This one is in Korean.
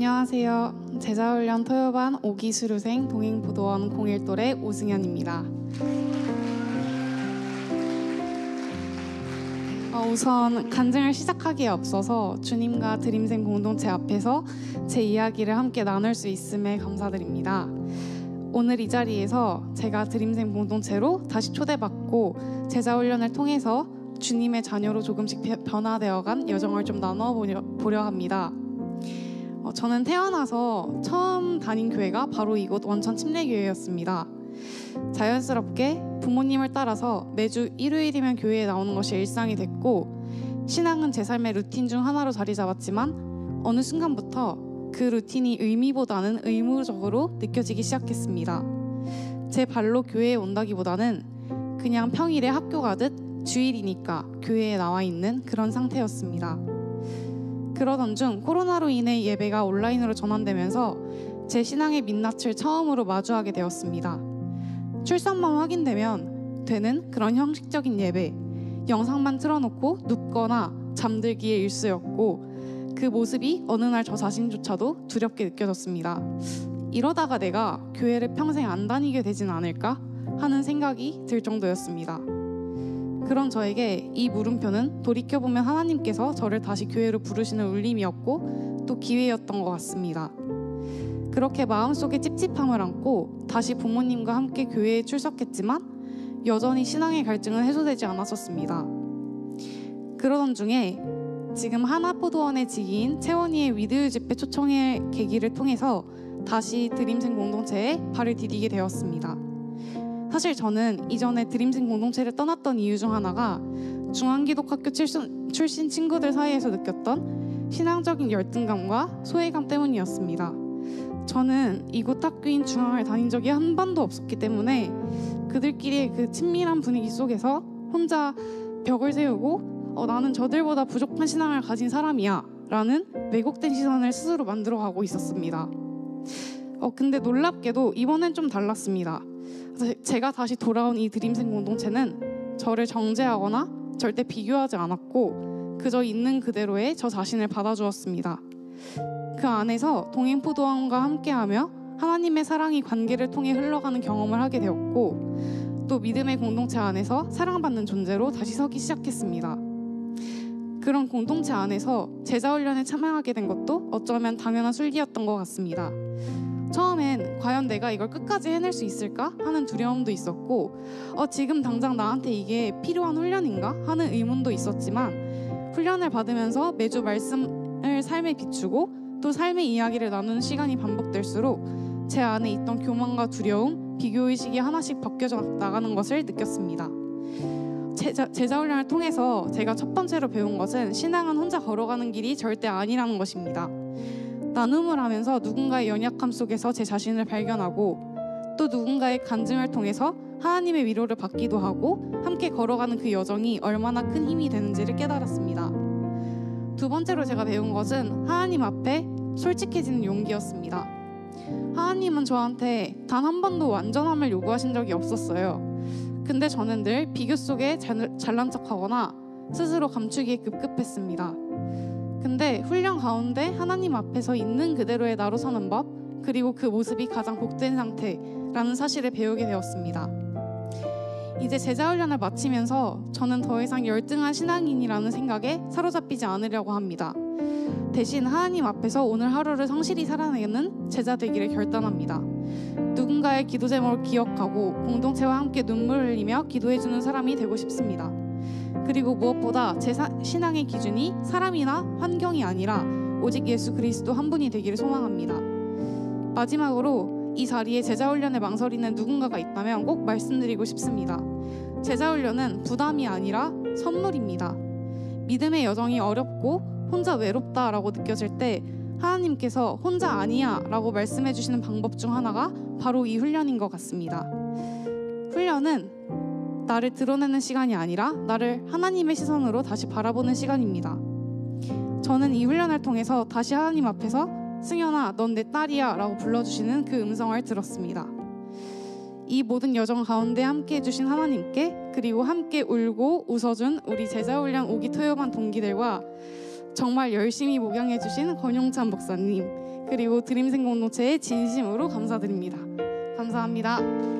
안녕하세요. 제자훈련 토요반 5기 수료생 동행보도원 01또래 오승현입니다. 우선 간증을 시작하기에 앞서서 주님과 드림생 공동체 앞에서 제 이야기를 함께 나눌 수 있음에 감사드립니다. 오늘 이 자리에서 제가 드림생 공동체로 다시 초대받고 제자훈련을 통해서 주님의 자녀로 조금씩 변화되어간 여정을 좀 나눠보려 합니다. 저는 태어나서 처음 다닌 교회가 바로 이곳 원천 침례교회였습니다. 자연스럽게 부모님을 따라서 매주 일요일이면 교회에 나오는 것이 일상이 됐고, 신앙은 제 삶의 루틴 중 하나로 자리 잡았지만 어느 순간부터 그 루틴이 의미보다는 의무적으로 느껴지기 시작했습니다. 제 발로 교회에 온다기보다는 그냥 평일에 학교 가듯 주일이니까 교회에 나와 있는 그런 상태였습니다. 그러던 중 코로나로 인해 예배가 온라인으로 전환되면서 제 신앙의 민낯을 처음으로 마주하게 되었습니다. 출석만 확인되면 되는 그런 형식적인 예배, 영상만 틀어놓고 눕거나 잠들기의 일쑤였고, 그 모습이 어느 날 저 자신조차도 두렵게 느껴졌습니다. 이러다가 내가 교회를 평생 안 다니게 되진 않을까 하는 생각이 들 정도였습니다. 그런 저에게 이 물음표는 돌이켜보면 하나님께서 저를 다시 교회로 부르시는 울림이었고 또 기회였던 것 같습니다. 그렇게 마음속에 찝찝함을 안고 다시 부모님과 함께 교회에 출석했지만 여전히 신앙의 갈증은 해소되지 않았었습니다. 그러던 중에 지금 하나포도원의 지기인 채원이의 위드 집회 초청의 계기를 통해서 다시 드림생 공동체에 발을 디디게 되었습니다. 사실 저는 이전에 드림생 공동체를 떠났던 이유 중 하나가 중앙기독학교 출신 친구들 사이에서 느꼈던 신앙적인 열등감과 소외감 때문이었습니다. 저는 이곳 학교인 중앙을 다닌 적이 한 번도 없었기 때문에 그들끼리의 그 친밀한 분위기 속에서 혼자 벽을 세우고 나는 저들보다 부족한 신앙을 가진 사람이야 라는 왜곡된 시선을 스스로 만들어가고 있었습니다. 근데 놀랍게도 이번엔 좀 달랐습니다. 제가 다시 돌아온 이 드림생 공동체는 저를 정죄하거나 절대 비교하지 않았고 그저 있는 그대로의 저 자신을 받아주었습니다. 그 안에서 동행포도원과 함께하며 하나님의 사랑이 관계를 통해 흘러가는 경험을 하게 되었고, 또 믿음의 공동체 안에서 사랑받는 존재로 다시 서기 시작했습니다. 그런 공동체 안에서 제자훈련에 참여하게 된 것도 어쩌면 당연한 순리였던 것 같습니다. 처음엔 과연 내가 이걸 끝까지 해낼 수 있을까 하는 두려움도 있었고, 지금 당장 나한테 이게 필요한 훈련인가 하는 의문도 있었지만, 훈련을 받으면서 매주 말씀을 삶에 비추고 또 삶의 이야기를 나누는 시간이 반복될수록 제 안에 있던 교만과 두려움, 비교의식이 하나씩 벗겨져 나가는 것을 느꼈습니다. 제자훈련을 통해서 제가 첫 번째로 배운 것은 신앙은 혼자 걸어가는 길이 절대 아니라는 것입니다. 나눔을 하면서 누군가의 연약함 속에서 제 자신을 발견하고 또 누군가의 간증을 통해서 하나님의 위로를 받기도 하고 함께 걸어가는 그 여정이 얼마나 큰 힘이 되는지를 깨달았습니다. 두 번째로 제가 배운 것은 하나님 앞에 솔직해지는 용기였습니다. 하나님은 저한테 단 한 번도 완전함을 요구하신 적이 없었어요. 근데 저는 늘 비교 속에 잘난 척하거나 스스로 감추기에 급급했습니다. 근데 훈련 가운데 하나님 앞에서 있는 그대로의 나로 서는 법, 그리고 그 모습이 가장 복된 상태라는 사실을 배우게 되었습니다. 이제 제자훈련을 마치면서 저는 더 이상 열등한 신앙인이라는 생각에 사로잡히지 않으려고 합니다. 대신 하나님 앞에서 오늘 하루를 성실히 살아내는 제자 되기를 결단합니다. 누군가의 기도 제목을 기억하고 공동체와 함께 눈물을 흘리며 기도해주는 사람이 되고 싶습니다. 그리고 무엇보다 제 신앙의 기준이 사람이나 환경이 아니라 오직 예수 그리스도 한 분이 되기를 소망합니다. 마지막으로 이 자리에 제자훈련에 망설이는 누군가가 있다면 꼭 말씀드리고 싶습니다. 제자훈련은 부담이 아니라 선물입니다. 믿음의 여정이 어렵고 혼자 외롭다라고 느껴질 때 하나님께서 혼자 아니야 라고 말씀해 주시는 방법 중 하나가 바로 이 훈련인 것 같습니다. 훈련은 나를 드러내는 시간이 아니라 나를 하나님의 시선으로 다시 바라보는 시간입니다. 저는 이 훈련을 통해서 다시 하나님 앞에서 승현아 넌 내 딸이야 라고 불러주시는 그 음성을 들었습니다. 이 모든 여정 가운데 함께 해주신 하나님께, 그리고 함께 울고 웃어준 우리 제자훈련 5기 토요반 동기들과 정말 열심히 목양해주신 권용찬 목사님, 그리고 드림생 공동체에 진심으로 감사드립니다. 감사합니다.